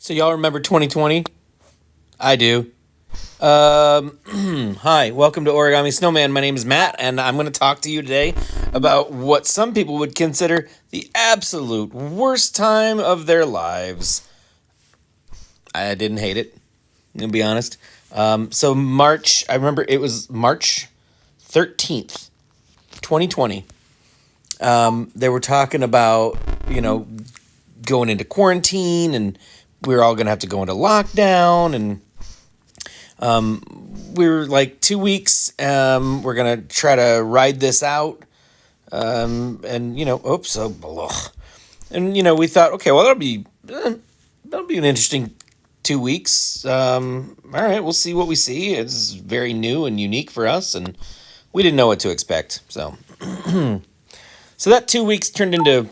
So y'all remember 2020? I do. Hi, welcome to Origami Snowman. My name is Matt, and I'm going to talk to you today about what some people would consider the absolute worst time of their lives. I didn't hate it, I'm going to be honest. So March, I remember it was March 13th, 2020. They were talking about, going into quarantine, and we were all going to have to go into lockdown, and we were like 2 weeks. We're gonna try to ride this out, and oops, oh, ugh. And we thought, okay, well that'll be an interesting 2 weeks. All right, we'll see what we see. It's very new and unique for us, and we didn't know what to expect. So, so that 2 weeks turned into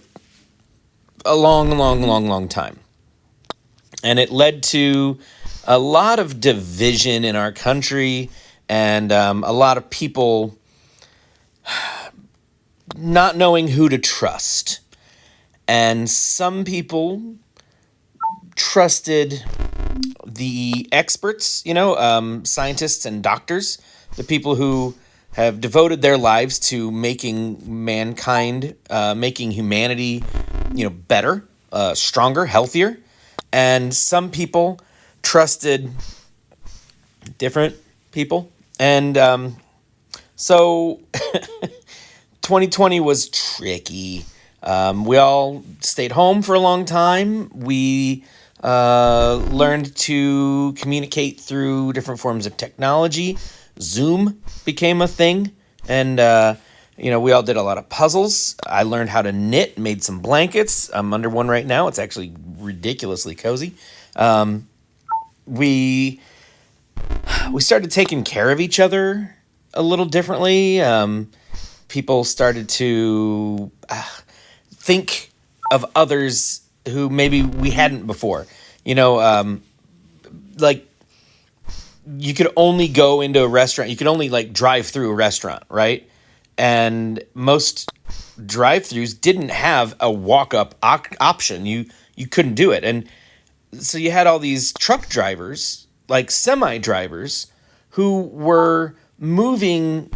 a long time, and it led to a lot of division in our country, and a lot of people not knowing who to trust. And some people trusted the experts, scientists and doctors, the people who have devoted their lives to making mankind, making humanity, better, stronger, healthier. And some people trusted different people. And so 2020 was tricky. We all stayed home for a long time. We learned to communicate through different forms of technology. Zoom became a thing. And, we all did a lot of puzzles. I learned how to knit, made some blankets. I'm under one right now. It's actually ridiculously cozy. We started taking care of each other a little differently. People started to think of others who maybe we hadn't before. Like you could only go into a restaurant. You could only drive through a restaurant, right? And most drive-throughs didn't have a walk-up option. You couldn't do it. And so you had all these truck drivers, like semi-drivers, who were moving,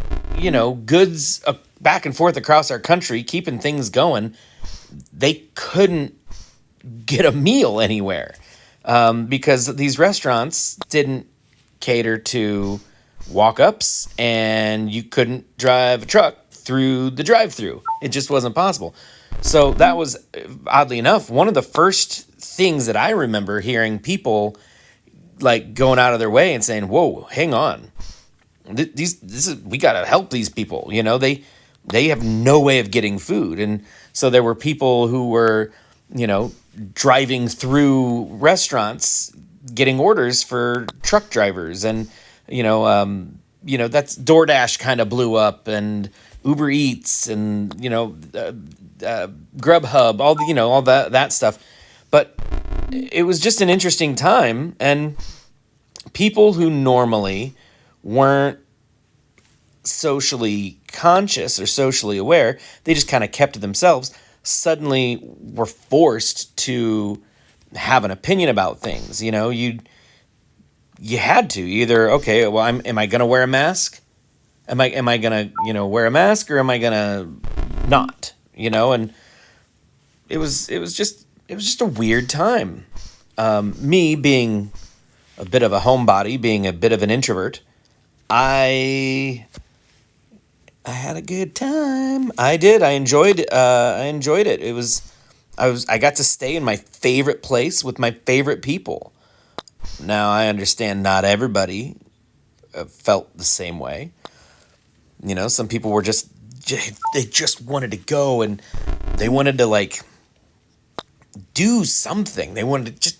goods back and forth across our country, keeping things going. They couldn't get a meal anywhere because these restaurants didn't cater to walk-ups, and you couldn't drive a truck through the drive-through. It just wasn't possible. So that was, oddly enough, one of the first things that I remember hearing people going out of their way and saying, "Whoa, hang on, we gotta help these people." They have no way of getting food, and so there were people who were, driving through restaurants, getting orders for truck drivers, and that's DoorDash kind of blew up, and Uber Eats, and Grubhub, all that stuff. But it was just an interesting time, and people who normally weren't socially conscious or socially aware, they just kind of kept to themselves, suddenly were forced to have an opinion about things. You had to either, okay, well, am I going to wear a mask? Am I going to, wear a mask, or am I going to not, and it was just a weird time. Me being a bit of a homebody, being a bit of an introvert, I had a good time. I did. I enjoyed it. I got to stay in my favorite place with my favorite people. Now, I understand not everybody felt the same way. Some people were they just wanted to go, and they wanted to do something. They wanted to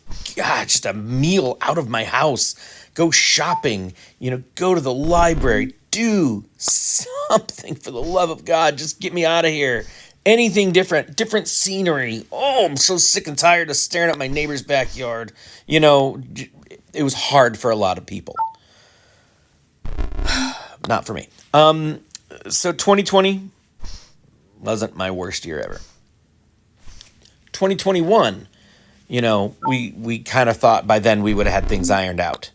just a meal out of my house, go shopping, go to the library, do something for the love of God. Just get me out of here. Anything different scenery. Oh, I'm so sick and tired of staring at my neighbor's backyard. It was hard for a lot of people. Not for me. So 2020 wasn't my worst year ever. 2021 we kind of thought by then we would have had things ironed out.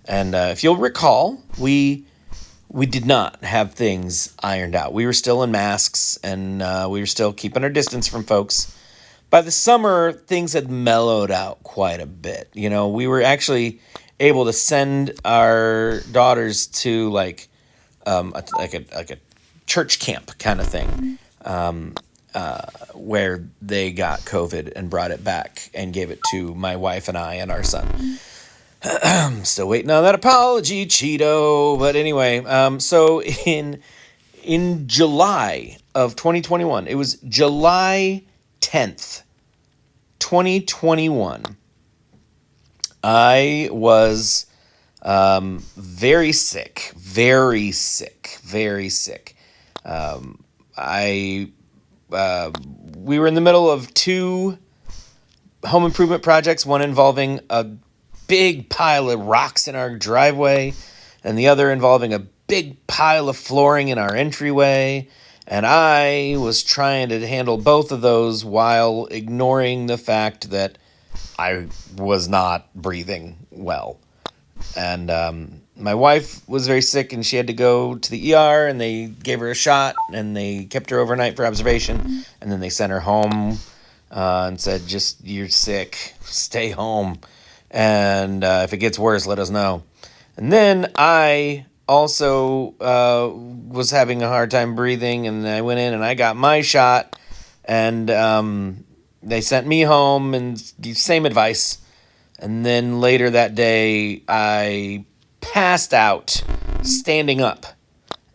And if you'll recall, we did not have things ironed out. We were still in masks, and we were still keeping our distance from folks. By the summer, things had mellowed out quite a bit. We were actually able to send our daughters to like a church camp kind of thing, where they got COVID and brought it back and gave it to my wife and I and our son. I'm still waiting on that apology, Cheeto. But anyway, so in July of 2021, it was July 10th, 2021. I was very sick, very sick, very sick. I We were in the middle of two home improvement projects, one involving a big pile of rocks in our driveway and the other involving a big pile of flooring in our entryway. And I was trying to handle both of those while ignoring the fact that I was not breathing well. And my wife was very sick and she had to go to the ER, and they gave her a shot and they kept her overnight for observation. And then they sent her home and said, just, you're sick, stay home. And if it gets worse, let us know. And then I also was having a hard time breathing, and I went in and I got my shot, and they sent me home and same advice. And then later that day, I passed out standing up,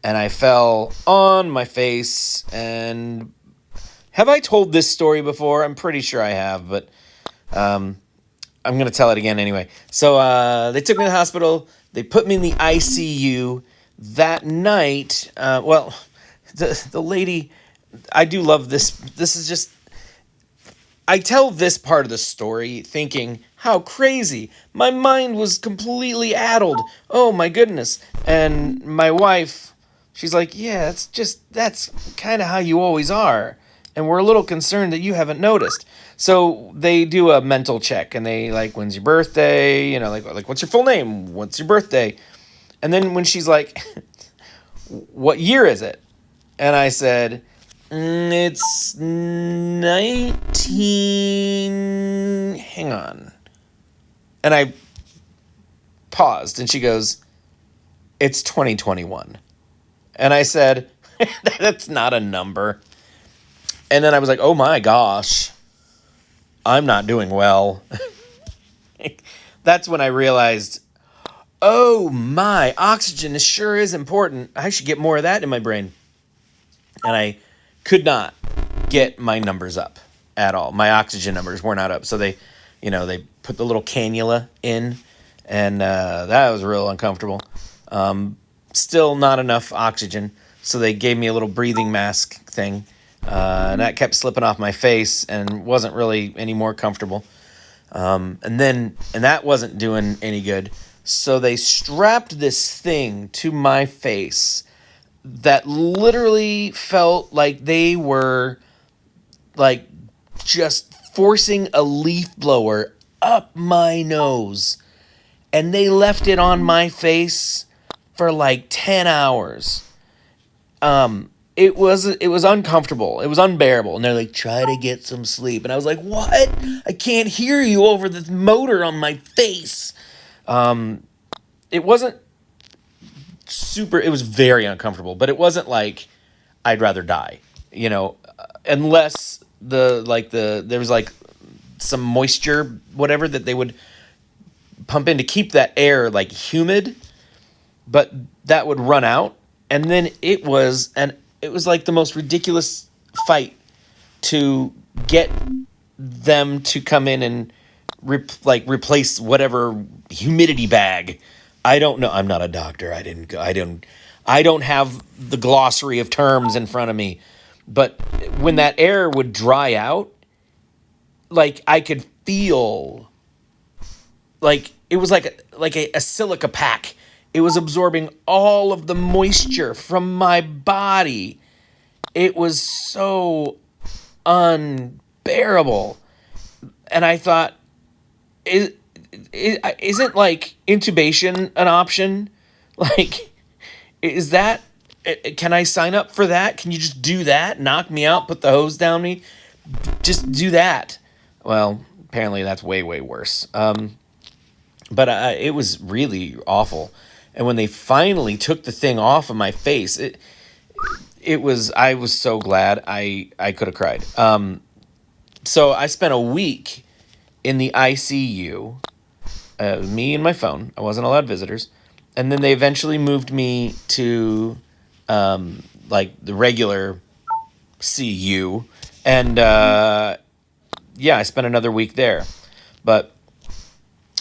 and I fell on my face. And have I told this story before? I'm pretty sure I have, but I'm going to tell it again anyway. So they took me to the hospital. They put me in the ICU that night. The lady, I do love this. This is just, I tell this part of the story thinking, how crazy. My mind was completely addled. Oh my goodness. And my wife, she's like, yeah, that's kind of how you always are. And we're a little concerned that you haven't noticed. So they do a mental check, and they like, when's your birthday? Like what's your full name? What's your birthday? And then when she's like, what year is it? And I said, it's 19, hang on. And I paused, and she goes, it's 2021. And I said, that's not a number. And then I was like, oh my gosh, I'm not doing well. That's when I realized, oh my, oxygen sure is important. I should get more of that in my brain. And I could not get my numbers up at all. My oxygen numbers were not up. So they put the little cannula in, and that was real uncomfortable. Still not enough oxygen. So they gave me a little breathing mask thing. And that kept slipping off my face and wasn't really any more comfortable. And that wasn't doing any good. So they strapped this thing to my face that literally felt like they were like just forcing a leaf blower up my nose. And they left it on my face for like 10 hours. It was uncomfortable. It was unbearable. And they're like, try to get some sleep. And I was like, what? I can't hear you over the motor on my face. It wasn't super, it was very uncomfortable, but it wasn't like I'd rather die, unless there was like some moisture, whatever, that they would pump in to keep that air like humid, but that would run out. And then it was like the most ridiculous fight to get them to come in and replace whatever humidity bag. I don't know. I'm not a doctor. I don't have the glossary of terms in front of me. But when that air would dry out, like I could feel like it was like a silica pack. It was absorbing all of the moisture from my body. It was so unbearable. And I thought, is, isn't like intubation an option? Like, is that, can I sign up for that? Can you just do that? Knock me out, put the hose down me? Just do that. Well, apparently that's way, way worse. But it was really awful. And when they finally took the thing off of my face, I was so glad I could have cried. So I spent a week in the ICU, me and my phone. I wasn't allowed visitors. And then they eventually moved me to like the regular CU. And yeah, I spent another week there. But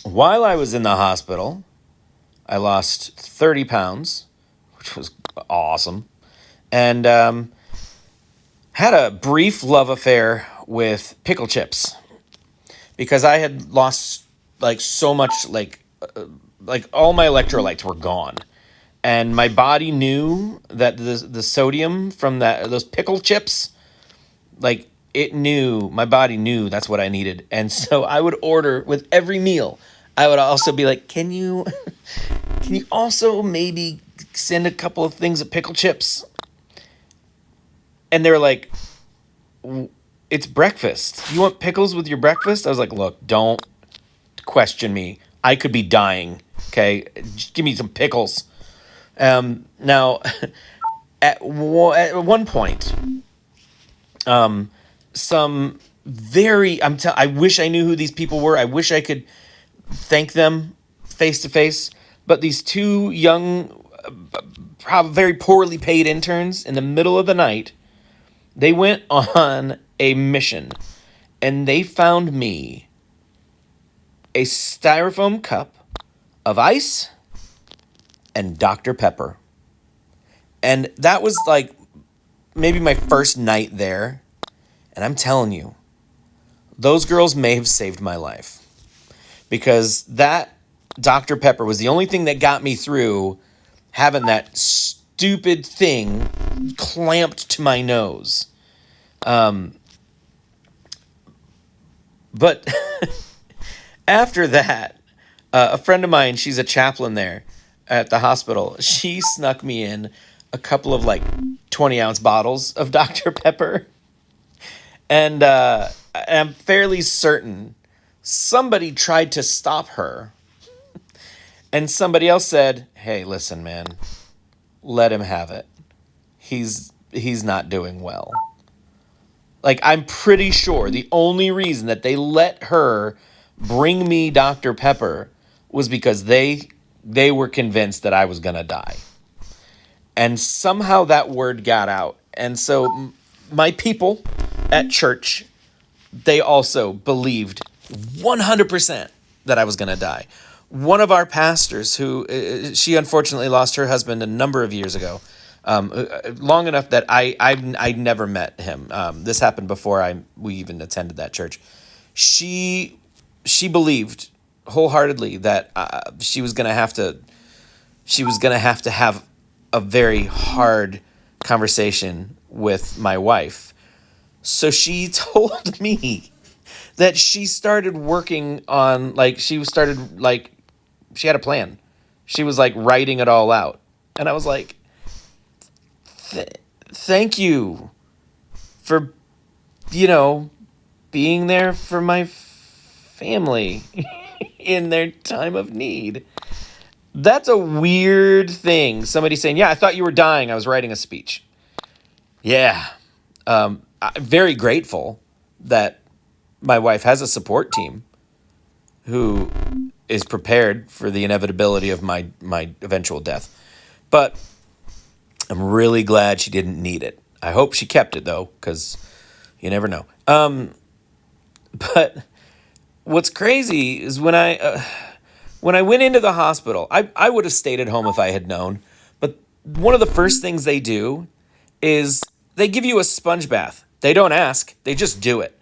while I was in the hospital, I lost 30 pounds, which was awesome. And had a brief love affair with pickle chips because I had lost like so much, like all my electrolytes were gone, and my body knew that the sodium from those pickle chips, like my body knew that's what I needed, and so I would order with every meal. I would also be like, can you also maybe send a couple of things of pickle chips? And they were like, it's breakfast. You want pickles with your breakfast? I was like, look, don't question me. I could be dying. Okay, just give me some pickles. Now, at one point, some very I wish I knew who these people were. I wish I could thank them face to face. But these two young, very poorly paid interns in the middle of the night, they went on a mission, and they found me a styrofoam cup of ice and Dr. Pepper. And that was like maybe my first night there. And I'm telling you, those girls may have saved my life. Because that Dr. Pepper was the only thing that got me through having that stupid thing clamped to my nose. But after that, a friend of mine, she's a chaplain there at the hospital. She snuck me in a couple of like 20-ounce bottles of Dr. Pepper. And I'm fairly certain somebody tried to stop her. And somebody else said, hey, listen, man, let him have it. He's not doing well. Like, I'm pretty sure the only reason that they let her bring me Dr. Pepper was because they were convinced that I was going to die. And somehow that word got out. And so my people at church, they also believed 100% that I was going to die. One of our pastors, who she unfortunately lost her husband a number of years ago, long enough that I never met him. This happened before we even attended that church. She believed wholeheartedly that she was gonna have to have a very hard conversation with my wife. So she told me that she started working on she had a plan. She was like writing it all out, and I was like, thank you for, being there for my family in their time of need. That's a weird thing. Somebody saying, yeah, I thought you were dying. I was writing a speech. Yeah. I'm very grateful that my wife has a support team who is prepared for the inevitability of my eventual death. But I'm really glad she didn't need it. I hope she kept it, though, because you never know. But what's crazy is when I went into the hospital, I would have stayed at home if I had known. But one of the first things they do is they give you a sponge bath. They don't ask. They just do it.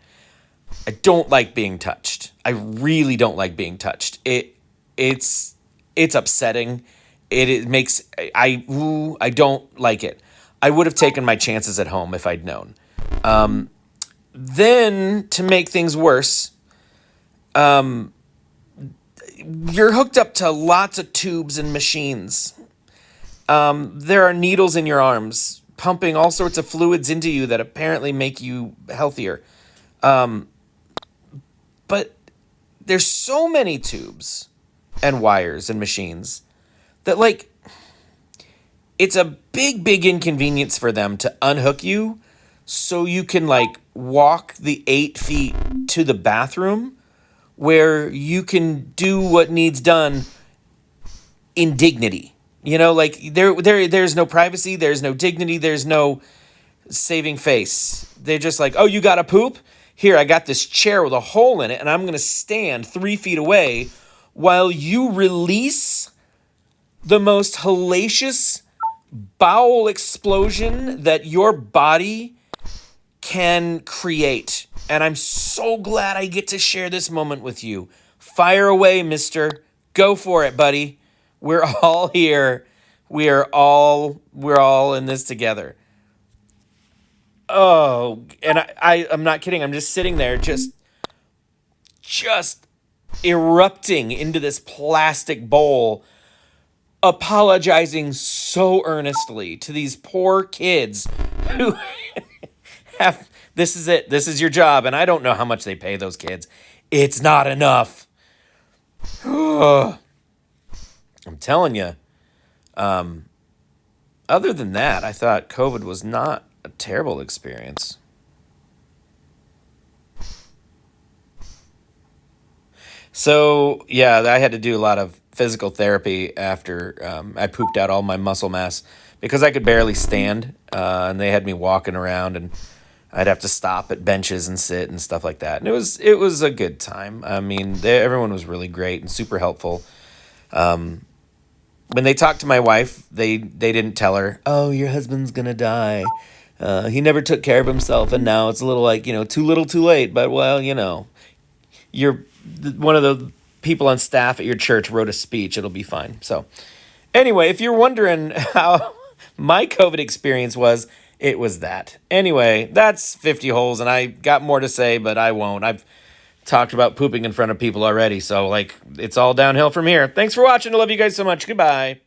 I don't like being touched. I really don't like being touched. It's upsetting. It makes I don't like it. I would have taken my chances at home if I'd known. Then to make things worse, You're hooked up to lots of tubes and machines. There are needles in your arms, pumping all sorts of fluids into you that apparently make you healthier. But there's so many tubes and wires and machines that, like, it's a big inconvenience for them to unhook you so you can, like, walk the 8 feet to the bathroom where you can do what needs done in dignity. You know, like, there's no privacy, there's no dignity, there's no saving face. They're just like, oh, you got to poop? Here, I got this chair with a hole in it, and I'm going to stand 3 feet away while you release the most hellacious bowel explosion that your body can create. And I'm so glad I get to share this moment with you. Fire away, mister. Go for it, buddy. We're all here. We're all in this together. Oh, and I'm not kidding. I'm just sitting there just erupting into this plastic bowl, apologizing so earnestly to these poor kids who have, this is it. This is your job. And I don't know how much they pay those kids. It's not enough. I'm telling you. Other than that, I thought COVID was not a terrible experience. So, yeah, I had to do a lot of physical therapy after I pooped out all my muscle mass because I could barely stand. And they had me walking around, and I'd have to stop at benches and sit and stuff like that. And it was a good time. I mean, everyone was really great and super helpful. When they talked to my wife, they didn't tell her, "Oh, your husband's gonna die. He never took care of himself, and now it's a little like, too little, too late." But well, you're one of the people on staff at your church wrote a speech. It'll be fine. So anyway, if you're wondering how my COVID experience was, it was that. Anyway, that's 50 holes, and I got more to say, but I won't. I've talked about pooping in front of people already, so, like, it's all downhill from here. Thanks for watching. I love you guys so much. Goodbye.